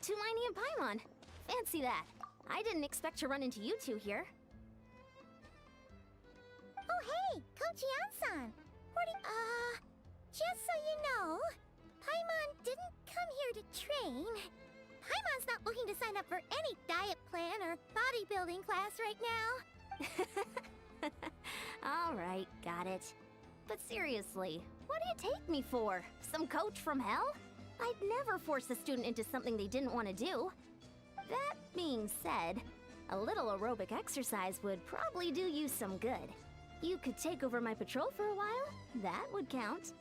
Tumaini and Paimon. Fancy that. I didn't expect to run into you two here. Oh hey, Coach Yan-san. Just so you know, Paimon didn't come here to train. Paimon's not looking to sign up for any diet plan or bodybuilding class right now. Alright, got it. But seriously, what do you take me for? Some coach from hell? I'd never force a student into something they didn't want to do. That being said, a little aerobic exercise would probably do you some good. You could take over my patrol for a while. That would count.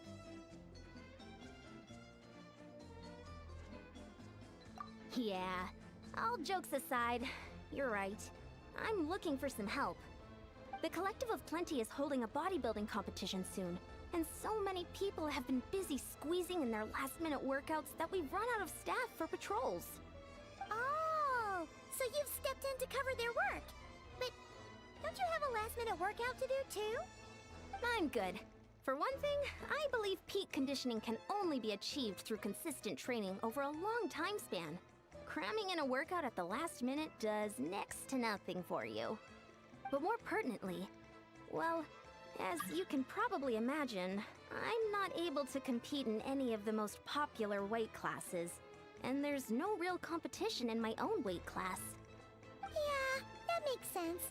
Yeah, all jokes aside, you're right. I'm looking for some help. The Collective of Plenty is holding a bodybuilding competition soon, and so many people have been busy squeezing in their last-minute workouts that we've run out of staff for patrols. Oh, so you've stepped in to cover their work. But don't you have a last-minute workout to do too? I'm good. For one thing, I believe peak conditioning can only be achieved through consistent training over a long time span. Cramming in a workout at the last minute does next to nothing for you. But more pertinently, well, as you can probably imagine, I'm not able to compete in any of the most popular weight classes, and there's no real competition in my own weight class. Yeah, that makes sense.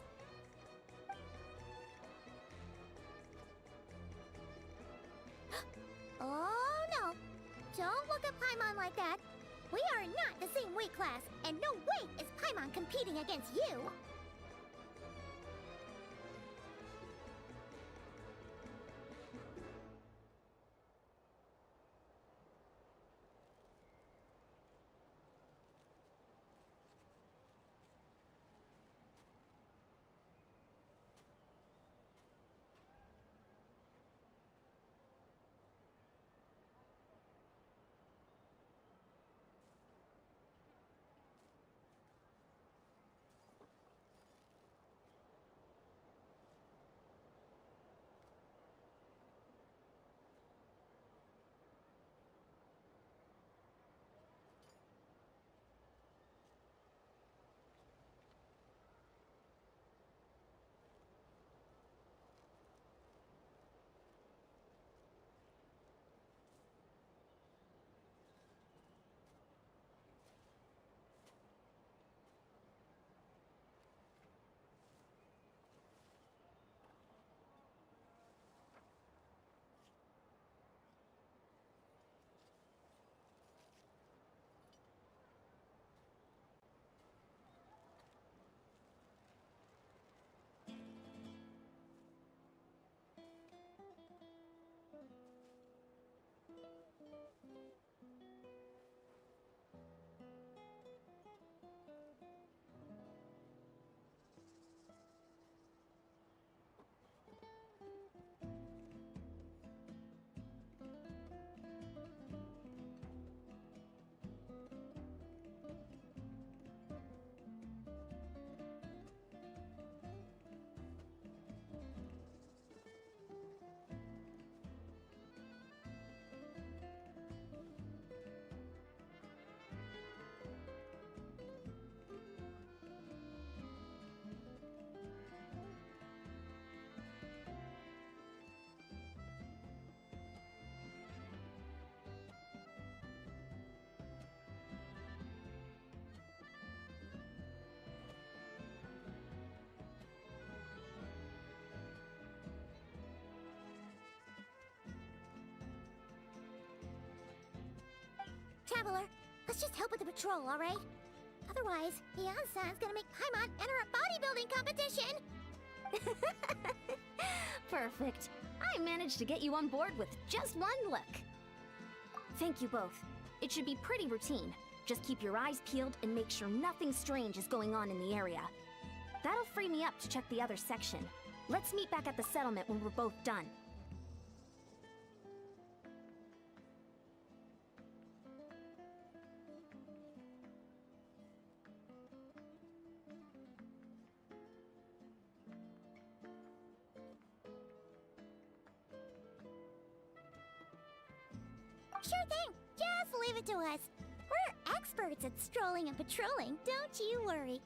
Oh no! Don't look at Paimon like that. We are not the same weight class, and no way is Paimon competing against you! Traveler, let's just help with the patrol, alright? Otherwise, Yan-san's gonna make Paimon enter a bodybuilding competition! Perfect. I managed to get you on board with just one look. Thank you both. It should be pretty routine. Just keep your eyes peeled and make sure nothing strange is going on in the area. That'll free me up to check the other section. Let's meet back at the settlement when we're both done. Sure thing. Just leave it to us. We're experts experts at strolling and patrolling, don't you worry.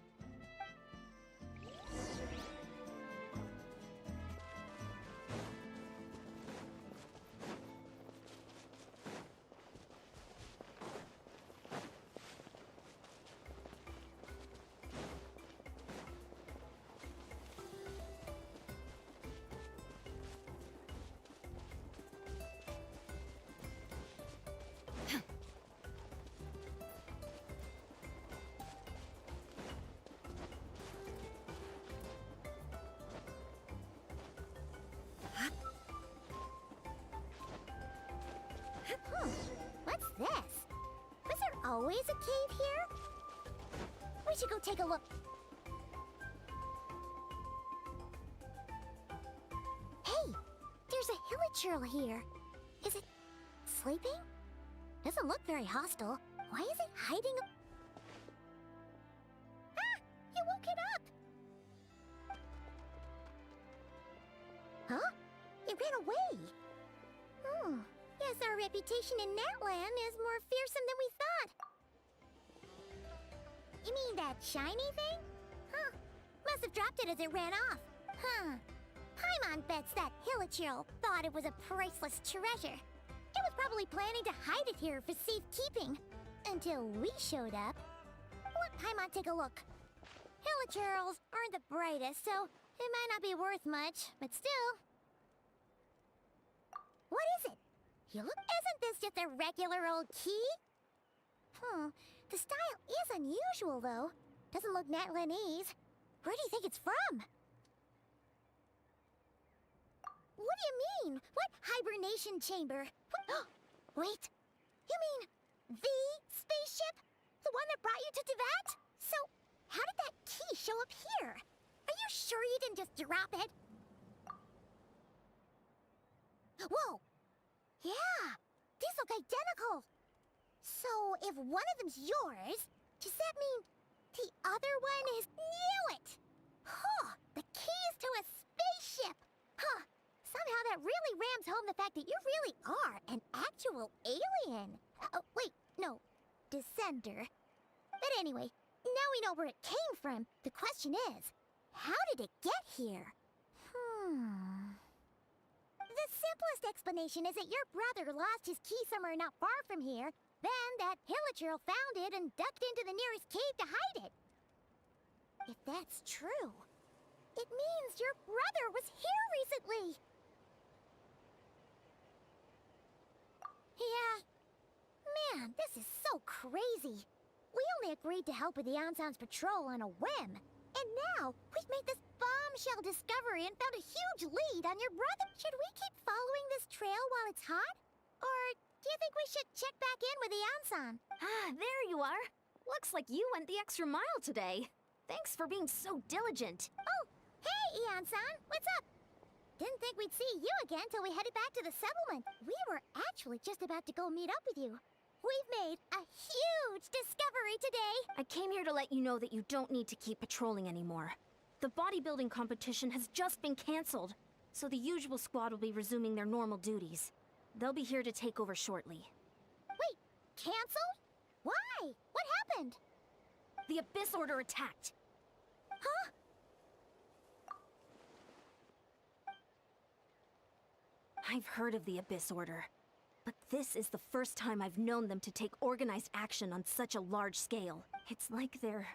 What's this? Was there always a cave here? We should go take a look. Hey, there's a hilichurl here. Is it sleeping? Doesn't look very hostile. Why is it hiding? Ah! You woke it up! Huh? It ran away. Oh. Guess our reputation in Natland is more fearsome than we thought. You mean that shiny thing? Huh. Must have dropped it as it ran off. Huh. Paimon bets that hilichurl thought it was a priceless treasure. It was probably planning to hide it here for safekeeping. Until we showed up. Let Paimon take a look. Hilichurls aren't the brightest, so it might not be worth much, but still. What is it? You look, isn't this just a regular old key? The style is unusual, though. Doesn't look Natlanese. Where do you think it's from? What do you mean? What hibernation chamber? What? Wait, you mean the spaceship? The one that brought you to Teyvat? So, how did that key show up here? Are you sure you didn't just drop it? Whoa! Yeah, these look identical. So, if one of them's yours, does that mean the other one is... Knew it! Huh, the keys to a spaceship! Huh, somehow that really rams home the fact that you really are an actual alien. Wait, no, descender. But anyway, now we know where it came from. The question is, how did it get here? The simplest explanation is that your brother lost his key somewhere not far from here. Then that hilichurl found it and ducked into the nearest cave to hide it. If that's true, it means your brother was here recently. Yeah. Man, this is so crazy. We only agreed to help with the Ansan's patrol on a whim. And now, we've made this bombshell discovery and found a huge lead on your brother. Should we keep following this trail while it's hot? Or do you think we should check back in with the Ansan? Ah, there you are. Looks like you went the extra mile today. Thanks for being so diligent. Oh, hey, Ansan, what's up? Didn't think we'd see you again till we headed back to the settlement. We were actually just about to go meet up with you. We've made a huge discovery today! I came here to let you know that you don't need to keep patrolling anymore. The bodybuilding competition has just been cancelled, so the usual squad will be resuming their normal duties. They'll be here to take over shortly. Wait, canceled? Why? What happened? The Abyss Order attacked. Huh? I've heard of the Abyss Order. But this is the first time I've known them to take organized action on such a large scale. It's like they're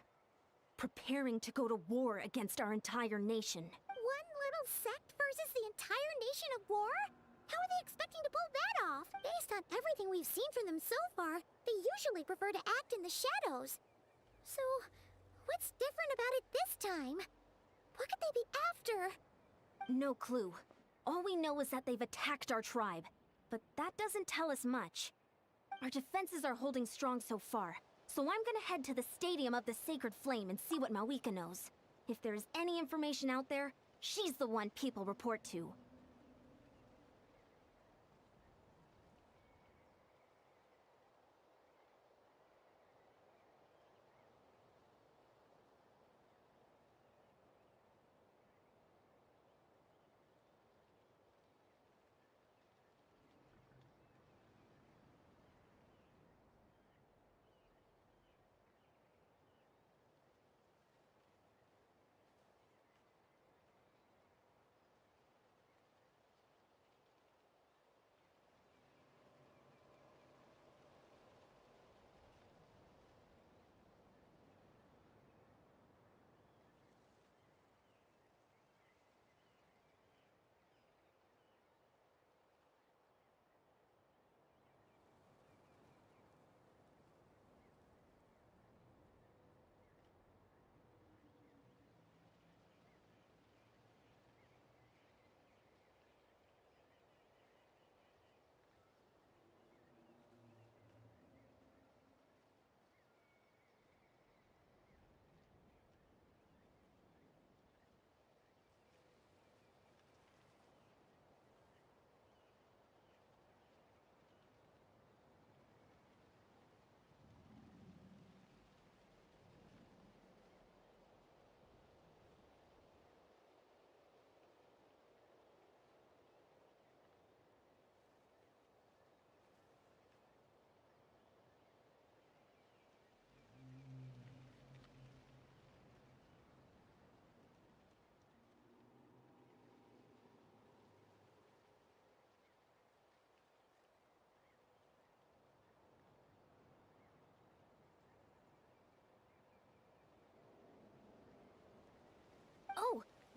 preparing to go to war against our entire nation. One little sect versus the entire nation at war? How are they expecting to pull that off? Based on everything we've seen from them so far, they usually prefer to act in the shadows. So, what's different about it this time? What could they be after? No clue. All we know is that they've attacked our tribe. But that doesn't tell us much. Our defenses are holding strong so far, so I'm gonna head to the Stadium of the Sacred Flame and see what Mawika knows. If there's any information out there, she's the one people report to.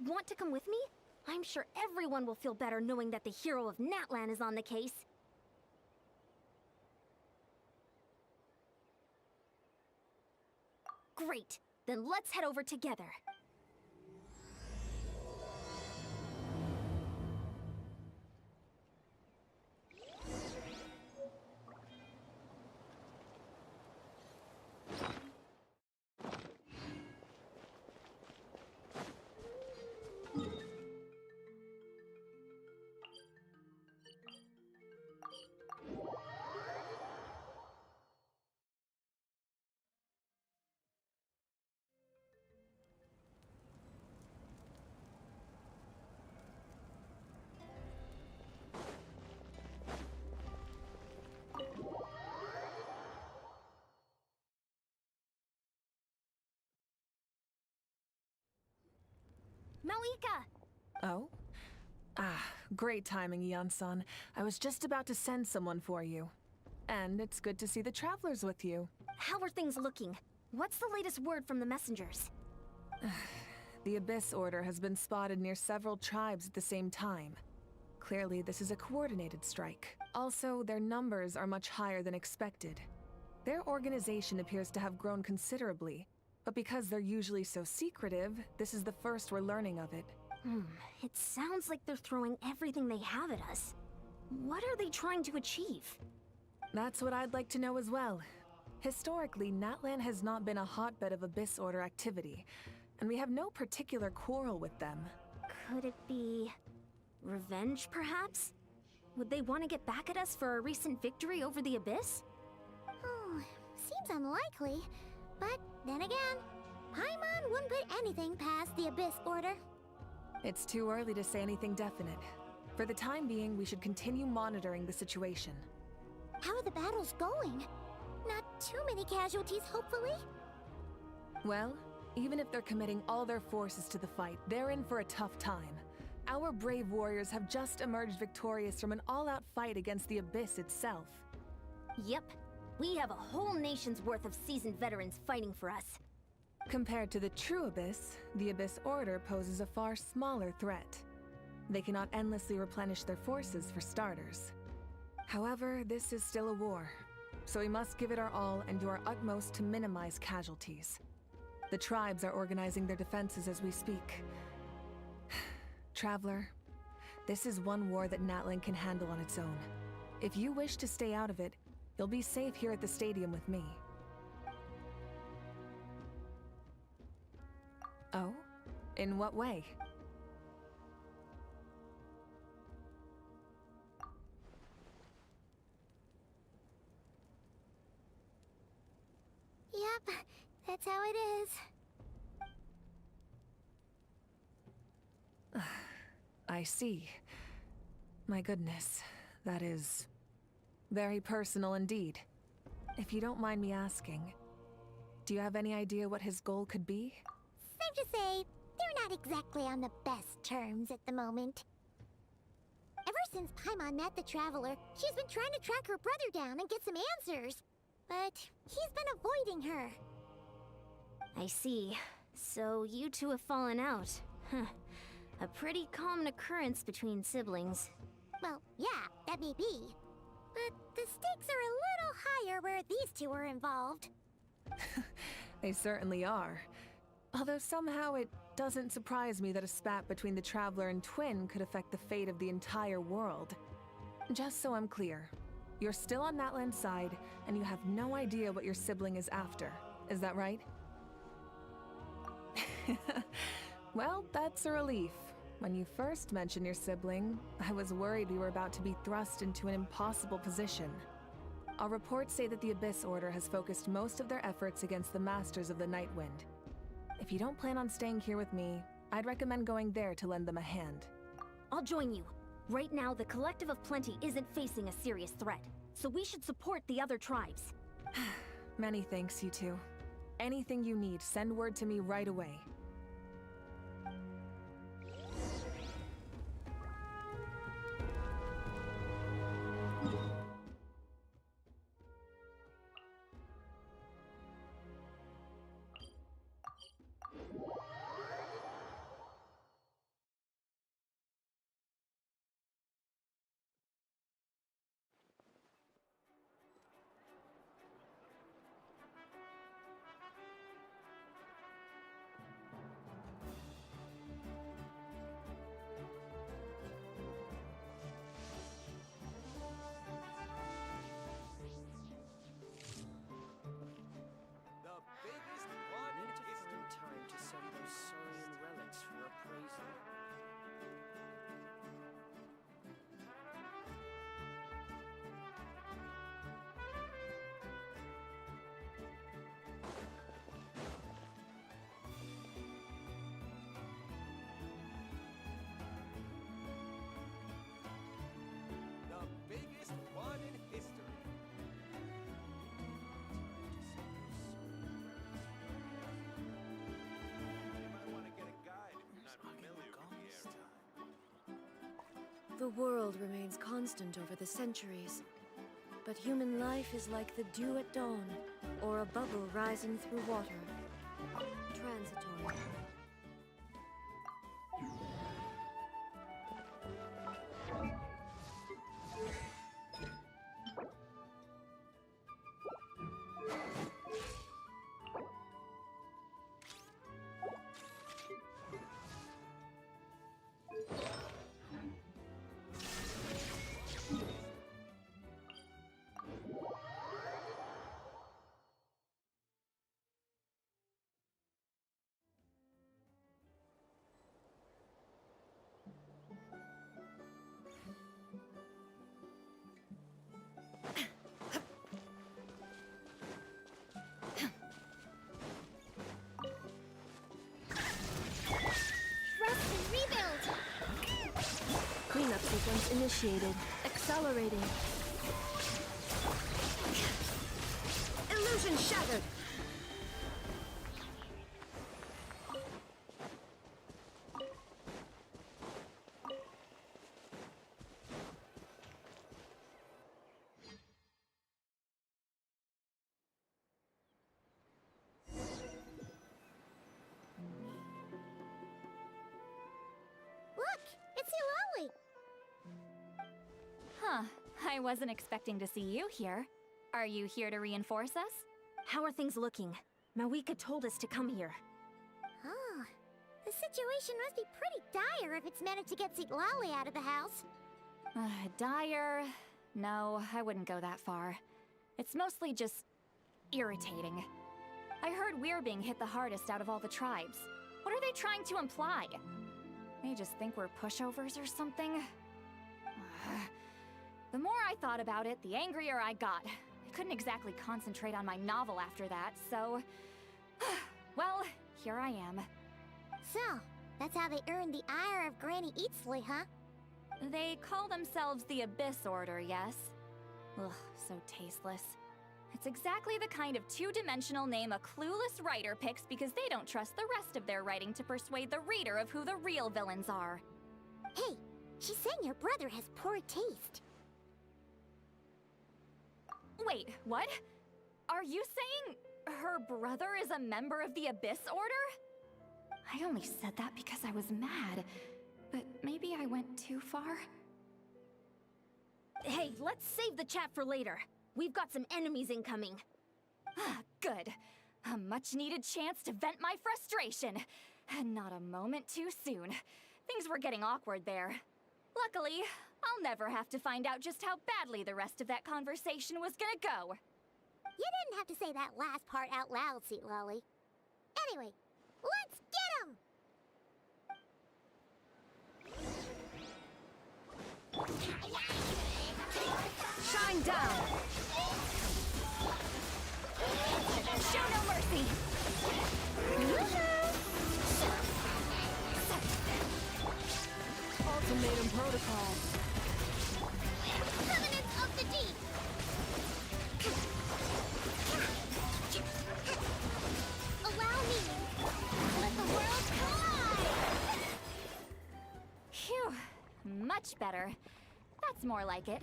Want to come with me? I'm sure everyone will feel better knowing that the hero of Natlan is on the case. Great! Then let's head over together. Malika! Oh? Ah, great timing, Eon-san. I was just about to send someone for you. And it's good to see the travelers with you. How are things looking? What's the latest word from the messengers? The Abyss Order has been spotted near several tribes at the same time. Clearly, this is a coordinated strike. Also, their numbers are much higher than expected. Their organization appears to have grown considerably, but because they're usually so secretive, this is the first we're learning of it. It sounds like they're throwing everything they have at us. What are they trying to achieve? That's what I'd like to know as well. Historically, Natlan has not been a hotbed of Abyss Order activity, and we have no particular quarrel with them. Could it be... revenge, perhaps? Would they want to get back at us for a recent victory over the Abyss? Seems unlikely. But then again, Paimon wouldn't put anything past the Abyss Order. It's too early to say anything definite. For the time being, we should continue monitoring the situation. How are the battles going? Not too many casualties, hopefully? Well, even if they're committing all their forces to the fight, they're in for a tough time. Our brave warriors have just emerged victorious from an all-out fight against the Abyss itself. Yep. We have a whole nation's worth of seasoned veterans fighting for us. Compared to the true Abyss, the Abyss Order poses a far smaller threat. They cannot endlessly replenish their forces for starters. However, this is still a war, so we must give it our all and do our utmost to minimize casualties. The tribes are organizing their defenses as we speak. Traveler, this is one war that Natlan can handle on its own. If you wish to stay out of it, you'll be safe here at the stadium with me. Oh? In what way? Yep, that's how it is. I see. My goodness, that is very personal indeed. If you don't mind me asking, do you have any idea what his goal could be? Safe to say, they're not exactly on the best terms at the moment. Ever since Paimon met the Traveler, she's been trying to track her brother down and get some answers. But he's been avoiding her. I see. So you two have fallen out. Huh. A pretty common occurrence between siblings. Well, yeah, that may be. But the stakes are a little higher where these two are involved. They certainly are. Although somehow it doesn't surprise me that a spat between the Traveler and Twin could affect the fate of the entire world. Just so I'm clear, you're still on Natlan's side, and you have no idea what your sibling is after. Is that right? Well, that's a relief. When you first mentioned your sibling, I was worried we were about to be thrust into an impossible position. Our reports say that the Abyss Order has focused most of their efforts against the Masters of the Nightwind. If you don't plan on staying here with me, I'd recommend going there to lend them a hand. I'll join you. Right now, the Collective of Plenty isn't facing a serious threat, so we should support the other tribes. Many thanks, you two. Anything you need, send word to me right away. The world remains constant over the centuries, but human life is like the dew at dawn, or a bubble rising through water. Transitory. Cleanup sequence initiated. Accelerating. Illusion shattered! Look! It's Eulalie! Huh. I wasn't expecting to see you here. Are you here to reinforce us? How are things looking? Mawika told us to come here. Oh, the situation must be pretty dire if it's managed to get Eulalie out of the house. Dire? No, I wouldn't go that far. It's mostly just irritating. I heard we're being hit the hardest out of all the tribes. What are they trying to imply? They just think we're pushovers or something? The more I thought about it, the angrier I got. I couldn't exactly concentrate on my novel after that, so... well, here I am. So, that's how they earned the ire of Granny Eatsley, huh? They call themselves the Abyss Order, yes? Ugh, so tasteless. It's exactly the kind of two-dimensional name a clueless writer picks because they don't trust the rest of their writing to persuade the reader of who the real villains are. Hey, she's saying your brother has poor taste. Wait, what? Are you saying her brother is a member of the Abyss Order? I only said that because I was mad, but maybe I went too far. Hey, let's save the chat for later. We've got some enemies incoming. Good. A much-needed chance to vent my frustration. And not a moment too soon. Things were getting awkward there. Luckily, I'll never have to find out just how badly the rest of that conversation was gonna go. You didn't have to say that last part out loud, Eulalie. Anyway, let's get him! Shine down! Show no mercy! Ultimatum protocol. Covenants of the Deep! Allow me! Let the world collide! Phew, much better. That's more like it.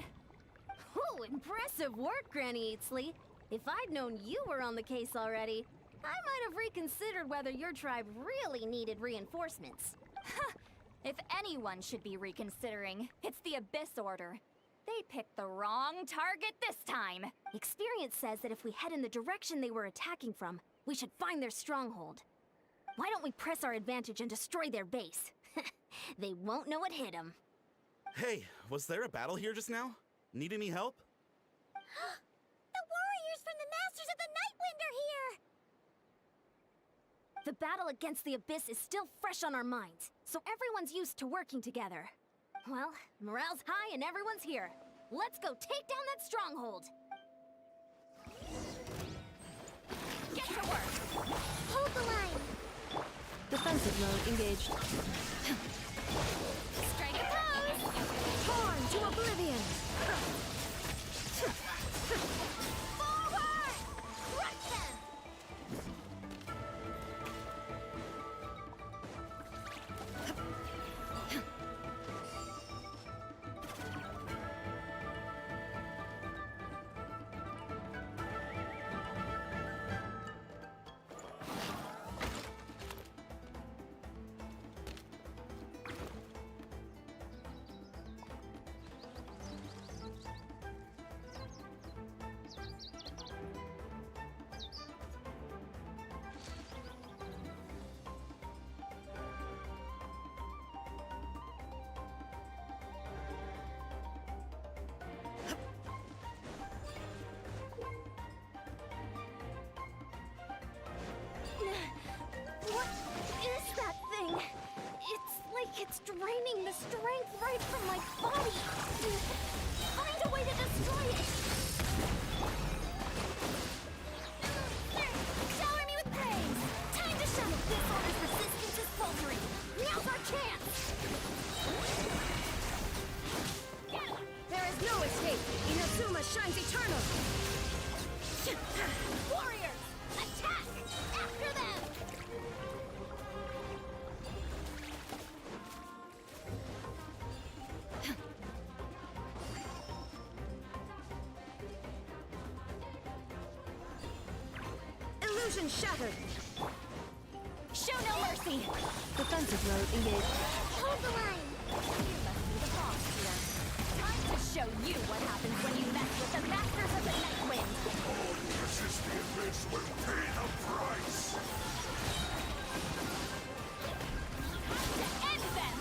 Ooh, impressive work, Granny Eatsley. If I'd known you were on the case already, I might have reconsidered whether your tribe really needed reinforcements. If anyone should be reconsidering, it's the Abyss Order. They picked the wrong target this time. Experience says that if we head in the direction they were attacking from, we should find their stronghold. Why don't we press our advantage and destroy their base? They won't know what hit them. Hey, was there a battle here just now? Need any help? The warriors from the Masters of the Nightwind are here! The battle against the Abyss is still fresh on our minds, so everyone's used to working together. Well, morale's high and everyone's here. Let's go take down that stronghold! Get to work! Hold the line! Defensive mode engaged. Strike a pose! Torn to oblivion! Forward! Crush them! No escape! Inazuma shines eternal! Warriors, attack! After them! Illusion shattered! Show no mercy! Defensive mode engaged. Hold the line! You must be the boss here. Time to show you what happens when you mess with the Masters of the Night Wind! Resist the abyss will pay the price! To end them!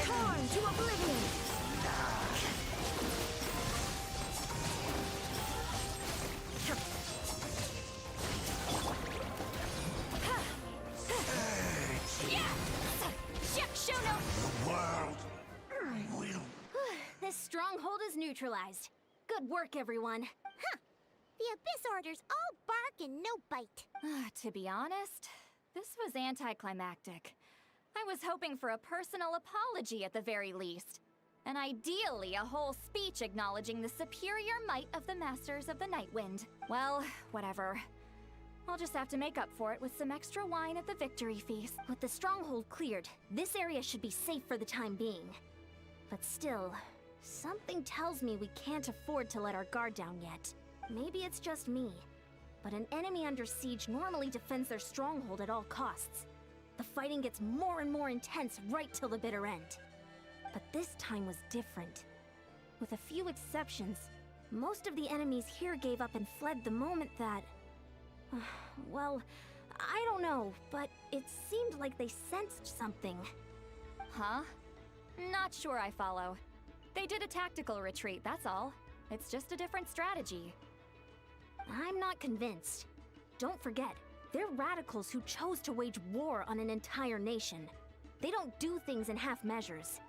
Torn to oblivion! Shono! The world will... This stronghold is neutralized. Good work, everyone. The Abyss Orders all bark and no bite. To be honest, this was anticlimactic. I was hoping for a personal apology at the very least. And ideally, a whole speech acknowledging the superior might of the Masters of the Nightwind. Well, whatever. I'll just have to make up for it with some extra wine at the victory feast. With the stronghold cleared, this area should be safe for the time being. But still, something tells me we can't afford to let our guard down yet. Maybe it's just me, but an enemy under siege normally defends their stronghold at all costs. The fighting gets more and more intense right till the bitter end. But this time was different. With a few exceptions, most of the enemies here gave up and fled the moment that... well, I don't know, but it seemed like they sensed something. Huh? Not sure I follow. They did a tactical retreat, that's all. It's just a different strategy. I'm not convinced. Don't forget, they're radicals who chose to wage war on an entire nation. They don't do things in half measures.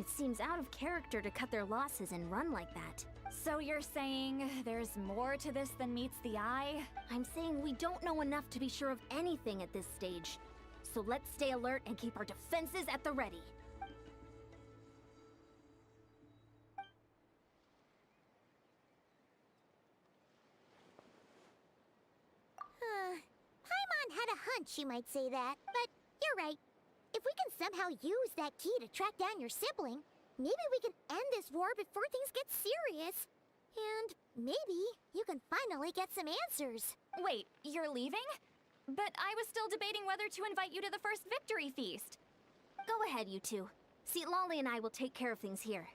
It seems out of character to cut their losses and run like that. So you're saying there's more to this than meets the eye? I'm saying we don't know enough to be sure of anything at this stage. So let's stay alert and keep our defenses at the ready. Paimon had a hunch you might say that, but you're right. If we can somehow use that key to track down your sibling, maybe we can end this war before things get serious. And maybe you can finally get some answers. Wait, you're leaving? But I was still debating whether to invite you to the first victory feast. Go ahead, you two. See, Lolly and I will take care of things here.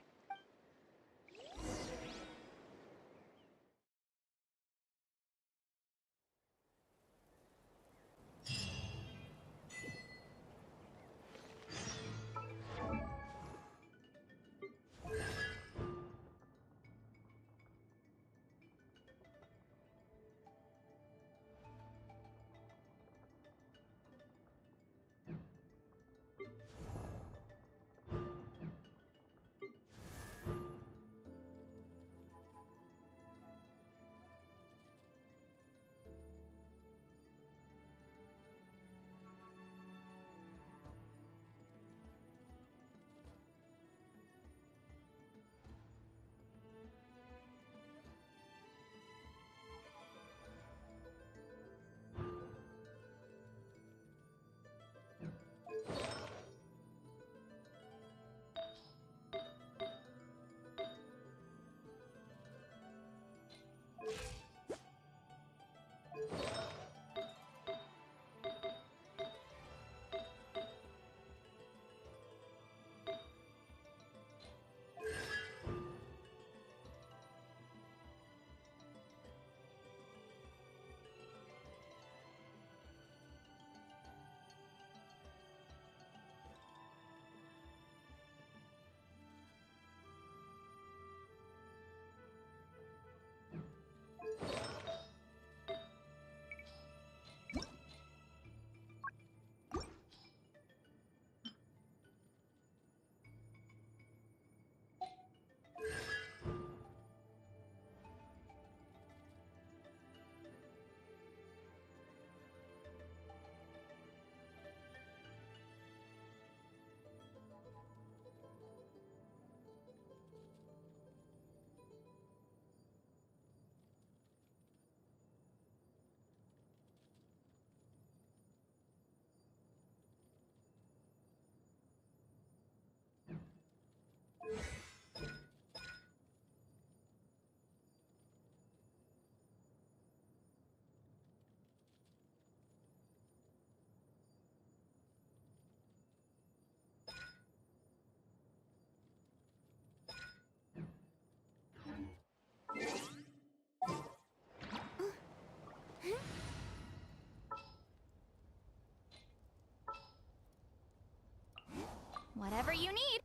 you need.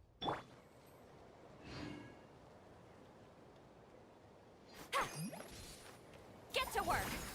Ha! Get to work!